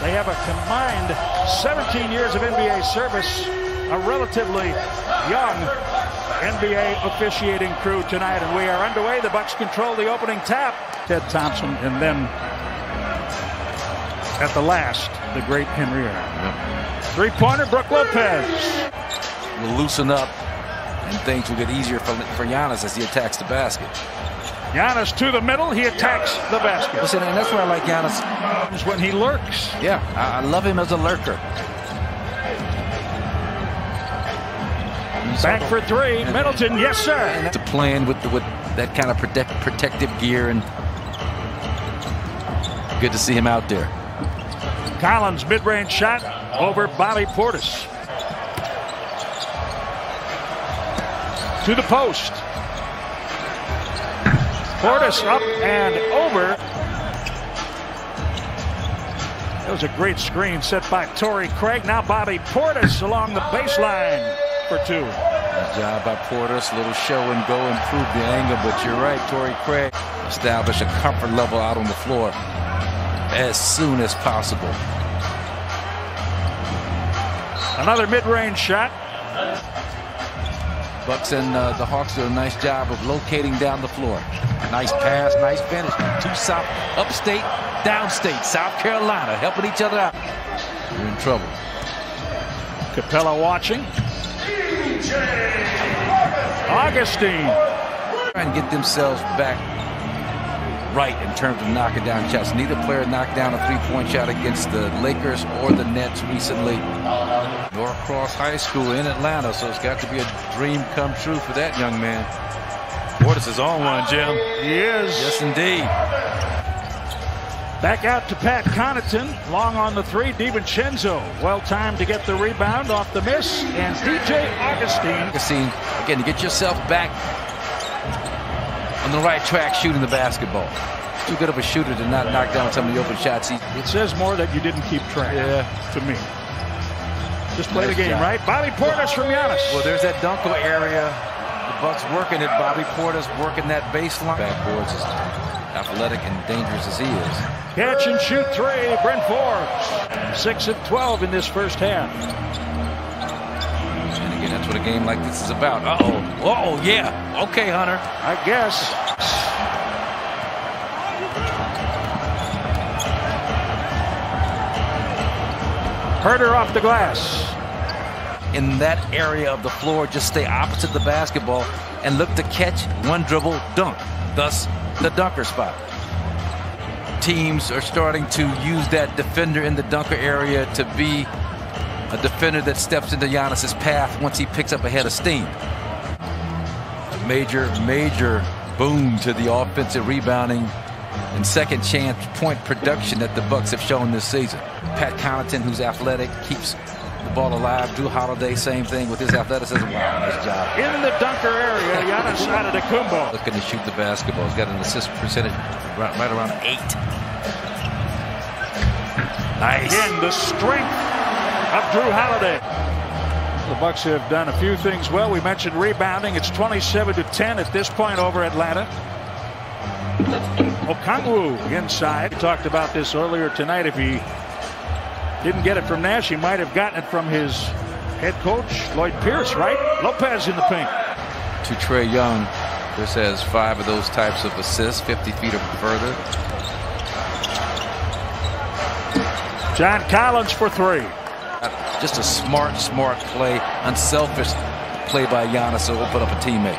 They have a combined 17 years of NBA service, a relatively young NBA officiating crew tonight, and we are underway. The Bucks control the opening tap. Ted Thompson, and then at the last, the great Henry Aaron. Yep. Three-pointer, Brook Lopez. Will loosen up, and things will get easier for Giannis as he attacks the basket. Giannis to the middle, he attacks the basket. Listen, and that's why I like Giannis. When he lurks. Yeah, I love him as a lurker. Back for three, Middleton, yes sir. And to playing with that kind of protective gear, and good to see him out there. Collins mid-range shot over Bobby Portis. To the post. Portis up and over. That was a great screen set by Torrey Craig. Now Bobby Portis along the baseline for two. Good job by Portis. Little show and go, improve the angle, but you're right, Torrey Craig establish a comfort level out on the floor as soon as possible. Another mid-range shot. Bucks and the Hawks do a nice job of locating down the floor. Nice pass, nice finish. Two South, upstate, downstate, South Carolina, helping each other out. You're in trouble. Capella watching. Augustine. Trying to get themselves back right in terms of knocking down shots. Neither player knocked down a three-point shot against the Lakers or the Nets recently. Norcross High School in Atlanta, so it's got to be a dream come true for that young man. Portis is on one, Jim. He is. Yes, indeed. Back out to Pat Connaughton. Long on the three. DiVincenzo well timed to get the rebound off the miss. And DJ Augustine. Again, to get yourself back on the right track shooting the basketball. Too good of a shooter to not knock down some of the open shots. It says more that you didn't keep track. Yeah. To me. Just play the game, right? Bobby Portis from Giannis. Well, there's that dunker area. The Bucks working it. Bobby Portis working that baseline. Backboards as athletic and dangerous as he is. Catch and shoot three, Brent Forbes. 6 of 12 in this first half. And again, that's what a game like this is about. Uh-oh, yeah. Okay, Hunter. I guess. Herder off the glass. In that area of the floor, just stay opposite the basketball and look to catch, one dribble, dunk. Thus, the dunker spot. Teams are starting to use that defender in the dunker area to be a defender that steps into Giannis's path once he picks up a head of steam. Major boom to the offensive rebounding and second chance point production that the Bucks have shown this season. Pat Connaughton, who's athletic, keeps the ball alive. Drew Holiday, same thing with his athleticism. Wow, nice job. In the dunker area, Giannis Antetokounmpo. Looking to shoot the basketball. He's got an assist percentage right around 8. Nice. Again, the strength of Drew Holiday. The Bucks have done a few things well. We mentioned rebounding. It's 27-10 at this point over Atlanta. Okongwu inside. We talked about this earlier tonight. If he didn't get it from Nash, he might have gotten it from his head coach, Lloyd Pierce, right? Lopez in the paint. To Trae Young, this has 5 of those types of assists, 50 feet or further. John Collins for 3. Just a smart play, unselfish play by Giannis to open up a teammate.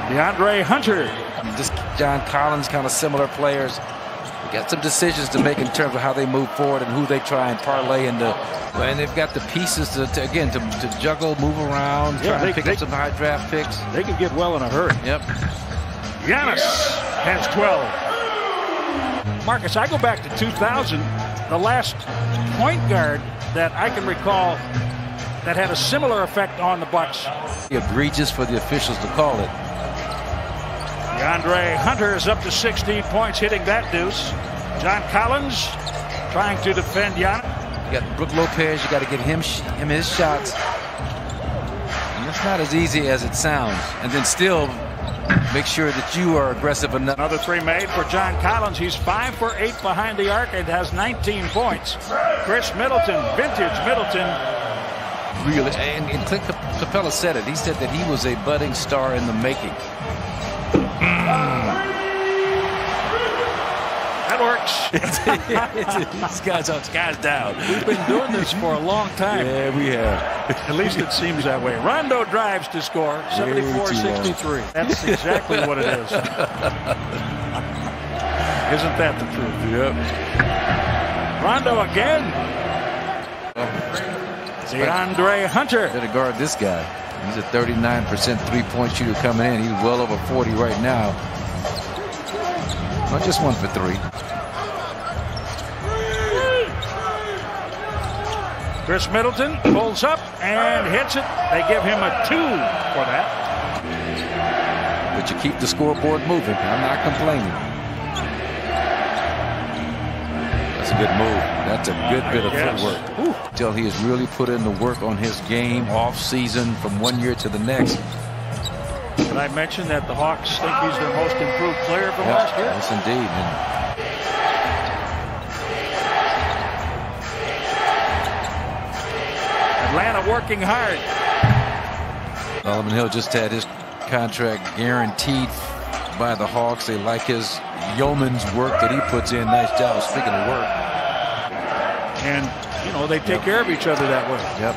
DeAndre Hunter. Just John Collins, kind of similar players. Got some decisions to make in terms of how they move forward and who they try and parlay into. And they've got the pieces to juggle, move around, try to pick up some high draft picks. They can get well in a hurry. Yep. Giannis has 12. Marcus, I go back to 2000. The last point guard that I can recall that had a similar effect on the Bucks. Egregious for the officials to call it. DeAndre Hunter is up to 16 points, hitting that deuce. John Collins trying to defend Giannis. You got Brook Lopez. You got to get him his shots. And it's not as easy as it sounds. And then still, make sure that you are aggressive enough. Another three made for John Collins. He's 5 for 8 behind the arc and has 19 points. Chris Middleton, vintage Middleton. Really, and Clint Capella said it. He said that he was a budding star in the making. That works. This guy's down. We've been doing this for a long time. Yeah, we have. At least it seems that way. Rondo drives to score, 74-63. That's exactly what it is. Isn't that the truth? Yep. Rondo again. DeAndre Hunter. Better guard this guy. He's a 39% three-point shooter coming in. He's well over 40 right now. Not just 1 for 3. Chris Middleton pulls up and hits it. They give him a 2 for that. But you keep the scoreboard moving. I'm not complaining. That's a good move. That's a good bit of footwork. Until he has really put in the work on his game off season from one year to the next. Did I mention that the Hawks think he's their most improved player from last year? Yes, indeed. Atlanta working hard. Solomon Hill just had his contract guaranteed by the Hawks. They like his yeoman's work that he puts in. Nice job, speaking of work. And, you know, they take care of each other that way. Yep.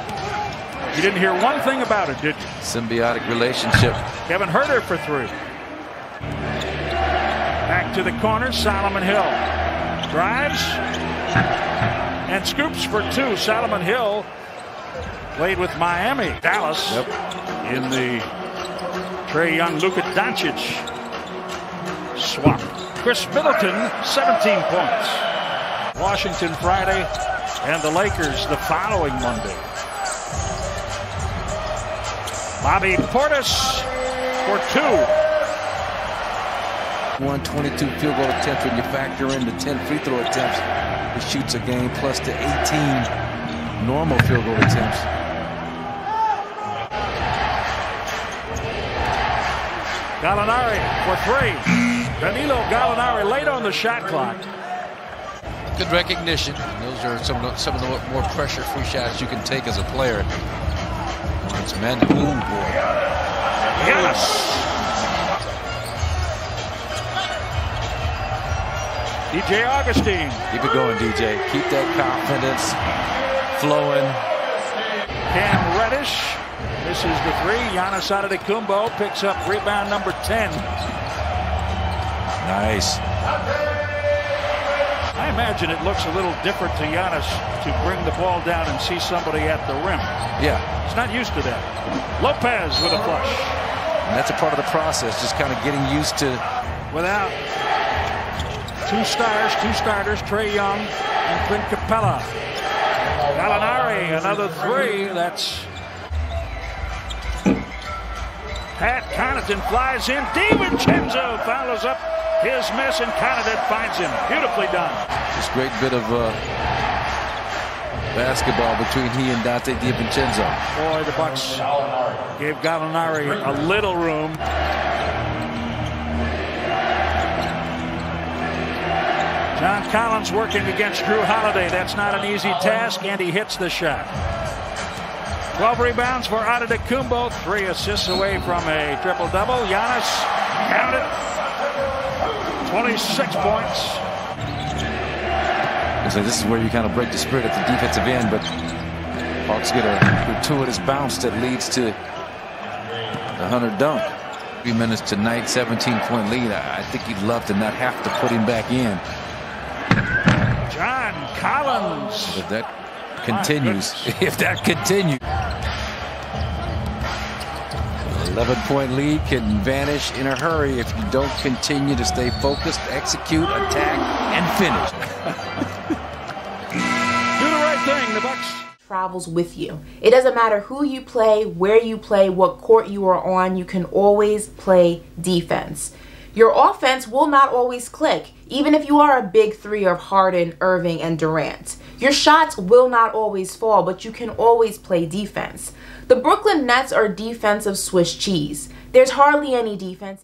You didn't hear one thing about it, did you? Symbiotic relationship. Kevin Huerter for 3. Back to the corner, Solomon Hill. Drives. And scoops for 2. Solomon Hill played with Miami. Dallas in the Trae Young, Luka Doncic swap. Chris Middleton, 17 points. Washington Friday and the Lakers the following Monday. Bobby Portis for 2. 122 field goal attempts. When you factor in the 10 free throw attempts, he shoots a game plus the 18 normal field goal attempts. Gallinari for 3. Danilo Gallinari late on the shot clock. Good recognition. Those are some of the more pressure-free shots you can take as a player. It's men. Ooh, boy. Yes. DJ Augustine. Keep it going, DJ. Keep that confidence flowing. Cam Reddish. This is the 3. Giannis Antetokounmpo picks up rebound number 10. Nice. I imagine it looks a little different to Giannis to bring the ball down and see somebody at the rim. Yeah. He's not used to that. Lopez with a flush. And that's a part of the process, just kind of getting used to. Without 2 starters, Trae Young and Clint Capella. Gallinari, another 3. That's Pat Connaughton flies in. DiVincenzo follows up his miss, and Connaughton finds him. Beautifully done. Just great bit of basketball between he and Dante DiVincenzo. Boy, the Bucks gave Gallinari a little room. John Collins working against Drew Holiday. That's not an easy task, and he hits the shot. 12 rebounds for Antetokounmpo. 3 assists away from a triple-double. Giannis, count it, 26 points. So this is where you kind of break the spirit at the defensive end, but Hawks get a gratuitous bounce that leads to the Hunter dunk. 3 minutes tonight, 17-point lead. I think he'd love to not have to put him back in. John Collins. If that continues, if that continues. 11-point lead can vanish in a hurry if you don't continue to stay focused, execute, attack, and finish. Do the right thing, the Bucks. Travels with you. It doesn't matter who you play, where you play, what court you are on, you can always play defense. Your offense will not always click, even if you are a big 3 of Harden, Irving, and Durant. Your shots will not always fall, but you can always play defense. The Brooklyn Nets are defensive Swiss cheese. There's hardly any defense.